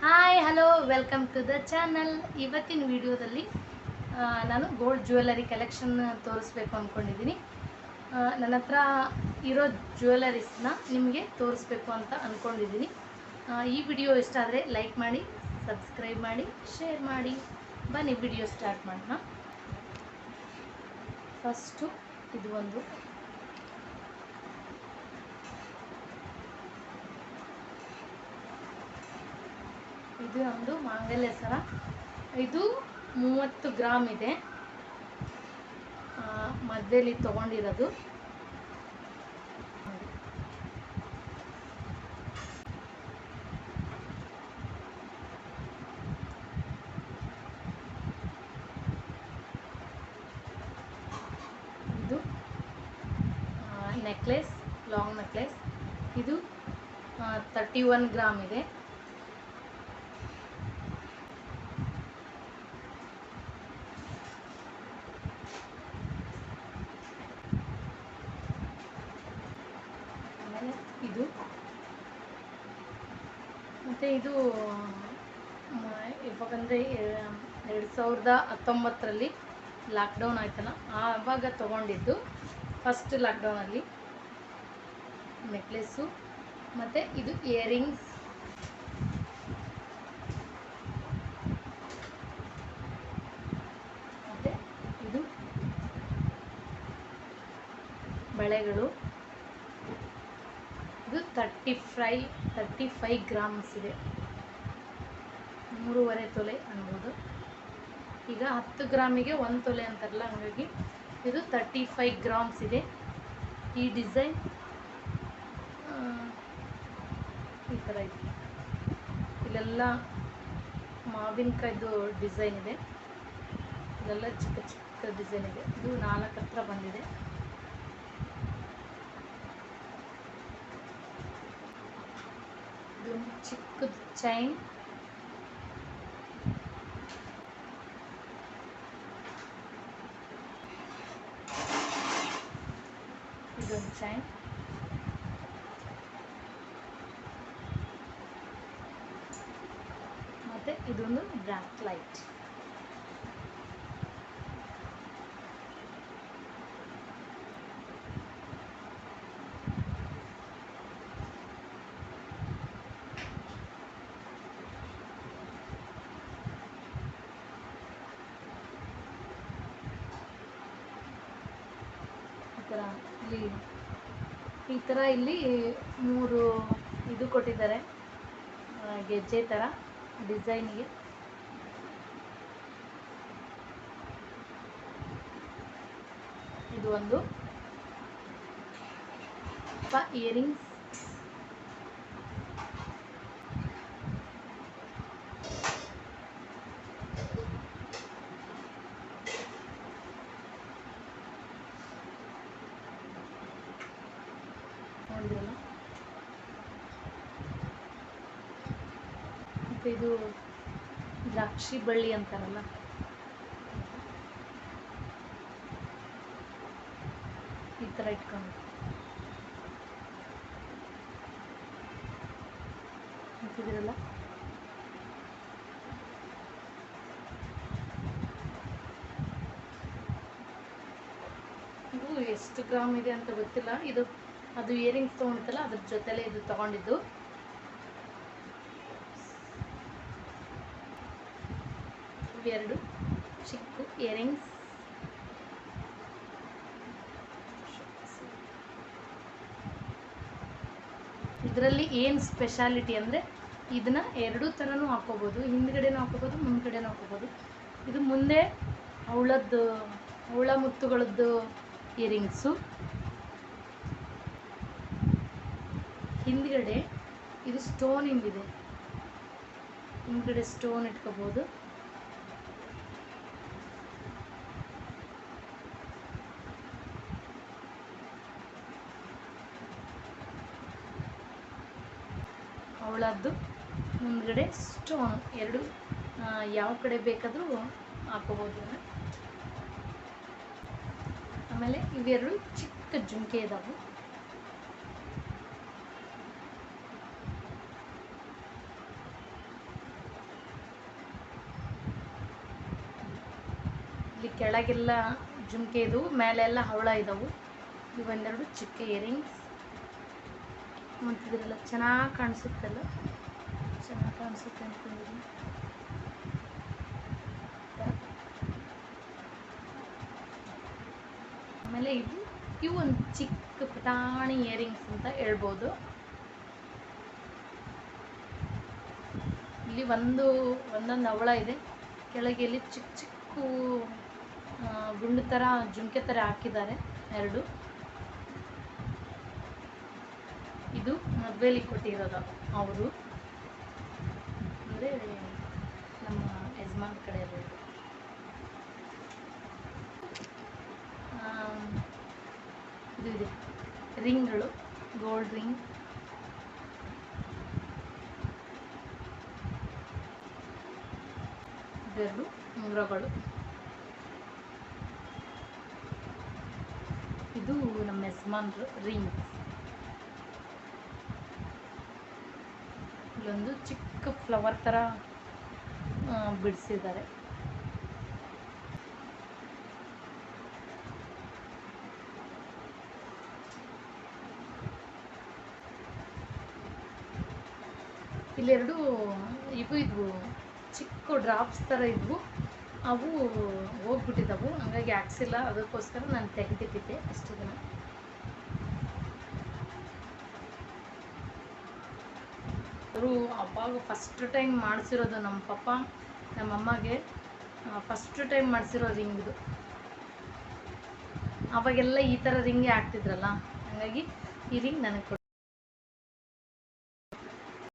Hi hello welcome to the channel. ಇವತ್ತಿನ ವಿಡಿಯೋದಲ್ಲಿ ನಾನು ಗೋಲ್ಡ್ ಜ್ಯುವೆಲರಿ ಕಲೆಕ್ಷನ್ ತೋರಿಸ್ಬೇಕು ಅಂದ್ಕೊಂಡಿದ್ದೀನಿ. ನನ್ನ ಹತ್ರ ಇರೋ ಜ್ಯುವೆಲರೀಸ್ನ ನಿಮಗೆ ತೋರಿಸ್ಬೇಕು ಅಂತ ಅಂದ್ಕೊಂಡಿದ್ದೀನಿ. ಈ ವಿಡಿಯೋ ಇಷ್ಟ ಆದರೆ ಲೈಕ್ ಮಾಡಿ, ಸಬ್ಸ್ಕ್ರೈಬ್ ಮಾಡಿ, ಶೇರ್ ಮಾಡಿ. ಬನ್ನಿ ವಿಡಿಯೋ ಸ್ಟಾರ್ಟ್ ಮಾಡೋಣ. ಫಸ್ಟು ಇದು ಒಂದು ಮಾಂಗಲ್ಯ ಸರ. ಇದು 30 ಗ್ರಾಮ್ ಇದೆ. ಮಧ್ಯದಲ್ಲಿ ತಗೊಂಡಿರೋದು. ಇದು ನೆಕ್ಲೆಸ್, ಲಾಂಗ್ ನೆಕ್ಲೆಸ್. ಇದು 31 ಗ್ರಾಮ್ ಇದೆ. ಆಮೇಲೆ ಇದು ಮತ್ತು ಇದು ಇವಾಗಂದರೆ 2019ರಲ್ಲಿ ಲಾಕ್ಡೌನ್ ಆಯ್ತಲ್ಲ, ಆವಾಗ ತೊಗೊಂಡಿದ್ದು. ಫಸ್ಟ್ ಲಾಕ್ಡೌನಲ್ಲಿ ನೆಕ್ಲೆಸ್ಸು. ಮತ್ತು ಇದು ಇಯರಿಂಗ್ಸ್. ಮತ್ತು ಇದು ಬಳೆಗಳು. ಇದು 35 ಗ್ರಾಮ್ಸ್ ಇದೆ. 3.5 ತೊಲೆ ಅನ್ಬೋದು. ಈಗ 10 ಗ್ರಾಮಿಗೆ 1 ತೊಲೆ ಅಂತಾರಲ್ಲ, ಹಾಗಾಗಿ ಇದು 35 ಗ್ರಾಮ್ಸ್ ಇದೆ. ಈ ಡಿಸೈನ್ ಈ ಥರ ಇದೆ. ಇಲ್ಲೆಲ್ಲ ಮಾವಿನಕಾಯ್ದು ಡಿಸೈನ್ ಇದೆ. ಇಲ್ಲೆಲ್ಲ ಚಿಕ್ಕ ಚಿಕ್ಕ ಡಿಸೈನ್ ಇದೆ. ಇದು 4 ಹತ್ರ ಬಂದಿದೆ. ಇದು ಚಿಕ್ಕದು ಚೈನ್. ಇದೊಂದು ಚೈನ್. ಮತ್ತು ಇದೊಂದು ಬ್ರಾಸ್ಲೈಟ್. ಈ ಥರ ಇಲ್ಲಿ 3 ಇದು ಕೊಟ್ಟಿದ್ದಾರೆ, ಗೆಜ್ಜೆ ಥರ ಡಿಸೈನಿಗೆ. ಇದು ಒಂದು ಇಯರಿಂಗ್ಸ್. ನೋಡಿದ್ರಲ್ಲ. ಮತ್ತು ಇದು ದ್ರಾಕ್ಷಿ ಬಳ್ಳಿ ಅಂತಾರಲ್ಲ, ಈ ಥರ ಇಟ್ಕೊಂಡು ಅಂತಿದಿರಲ್ಲ. ಇದು ಎಷ್ಟು ಗ್ರಾಮ್ ಇದೆ ಅಂತ ಗೊತ್ತಿಲ್ಲ. ಇದು ಅದು ಇಯರಿಂಗ್ಸ್ ತೊಗೊಂಡಿತ್ತಲ್ಲ, ಅದ್ರ ಜೊತೆಲೇ ಇದು ತೊಗೊಂಡಿದ್ದು. ಇವೆರಡು ಚಿಕ್ಕ ಇಯರಿಂಗ್ಸ್. ಇದರಲ್ಲಿ ಏನು ಸ್ಪೆಷಾಲಿಟಿ ಅಂದರೆ, ಇದನ್ನ 2 ಥರನೂ ಹಾಕೋಬೋದು. ಹಿಂದ್ಗಡೆನೂ ಹಾಕೋಬೋದು, ಮುಂದ್ಗಡೆನೂ ಹಾಕೋಬೋದು. ಇದು ಮುಂದೆ ಹವಳ ಮುತ್ತುಗಳದ್ದು ಇಯರಿಂಗ್ಸು. ಹಿಂದ್ಗಡೆ ಇದು ಸ್ಟೋನಿಂದಿದೆ. ಹಿಂದ್ಗಡೆ ಸ್ಟೋನ್ ಇಟ್ಕೋಬೋದು. ಅವಳದ್ದು ಮುಂದ್ಗಡೆ ಸ್ಟೋನ್. 2 ಯಾವ ಕಡೆ ಬೇಕಾದರೂ ಹಾಕೋಬೋದು. ಆಮೇಲೆ ಇವೆರಡು ಚಿಕ್ಕ ಜುಮ್ಕೆ ಇದಾವೆ. ಇಲ್ಲಿ ಕೆಳಗೆಲ್ಲ ಜುಮ್ಕೆ ಇದ್ದವು, ಮೇಲೆಲ್ಲ ಹವಳ ಇದ್ದವು. ಇವೊಂದೆರಡು ಚಿಕ್ಕ ಇಯರಿಂಗ್ಸ್ ಅಂತಿದ್ರಲ್ಲ, ಚೆನ್ನಾಗಿ ಕಾಣಿಸುತ್ತಲ್ಲ, ಚೆನ್ನಾಗಿ ಕಾಣಿಸುತ್ತೆ ಅಂದ್ಕೊಂಡಿದ್ದೀನಿ. ಆಮೇಲೆ ಇವು ಒಂದು ಚಿಕ್ಕ ಪುಟಾಣಿ ಇಯರಿಂಗ್ಸ್ ಅಂತ ಹೇಳ್ಬೋದು. ಇಲ್ಲಿ ಒಂದೊಂದು ಹವಳ ಇದೆ, ಕೆಳಗೆ ಇಲ್ಲಿ ಚಿಕ್ಕ ಚಿಕ್ಕ ಗುಂಡು ಥರ ಜುಮ್ಕೆ ಥರ ಹಾಕಿದ್ದಾರೆ ಎರಡು. ಇದು ಮದುವೆಲಿ ಕೊಟ್ಟಿರೋದು ಅವರು, ಅಂದರೆ ನಮ್ಮ ಯಜಮಾನ್ ಕಡೆಯವರು. ಇದು ಇದೆ ರಿಂಗ್ಗಳು, ಗೋಲ್ಡ್ ರಿಂಗ್. ಇದೆರಡು ಉಂಗುರಗಳು. ಇದು ನಮ್ಮ ಯಜಮಾನ್ರು ರಿಂಗ್. ಇಲ್ಲೊಂದು ಚಿಕ್ಕ ಫ್ಲವರ್ ಥರ ಬಿಡಿಸಿದ್ದಾರೆ. ಇಲ್ಲೆರಡು ಇದ್ವು ಚಿಕ್ಕ ಡ್ರಾಪ್ಸ್ ಥರ ಇದ್ವು, ಅವು ಹೋಗ್ಬಿಟ್ಟಿದ್ದವು, ಹಂಗಾಗಿ ಹಾಕ್ಸಿಲ್ಲ. ಅದಕ್ಕೋಸ್ಕರ ನಾನು ತೆಗೆದಿಟ್ಟಿದ್ದೆ ಅಷ್ಟು ದಿನ. ಅವರು ಅವಾಗ ಫಸ್ಟ್ ಟೈಮ್ ಮಾಡಿಸಿರೋದು ನಮ್ಮ ಪಪ್ಪ ನಮ್ಮಮ್ಮಗೆ, ಫಸ್ಟ್ ಟೈಮ್ ಮಾಡಿಸಿರೋ ರಿಂಗ್ದು. ಅವಾಗೆಲ್ಲ ಈ ಥರ ರಿಂಗೇ ಹಾಕ್ತಿದ್ರಲ್ಲ, ಹಾಗಾಗಿ ಈ ರಿಂಗ್ ನನಗೆ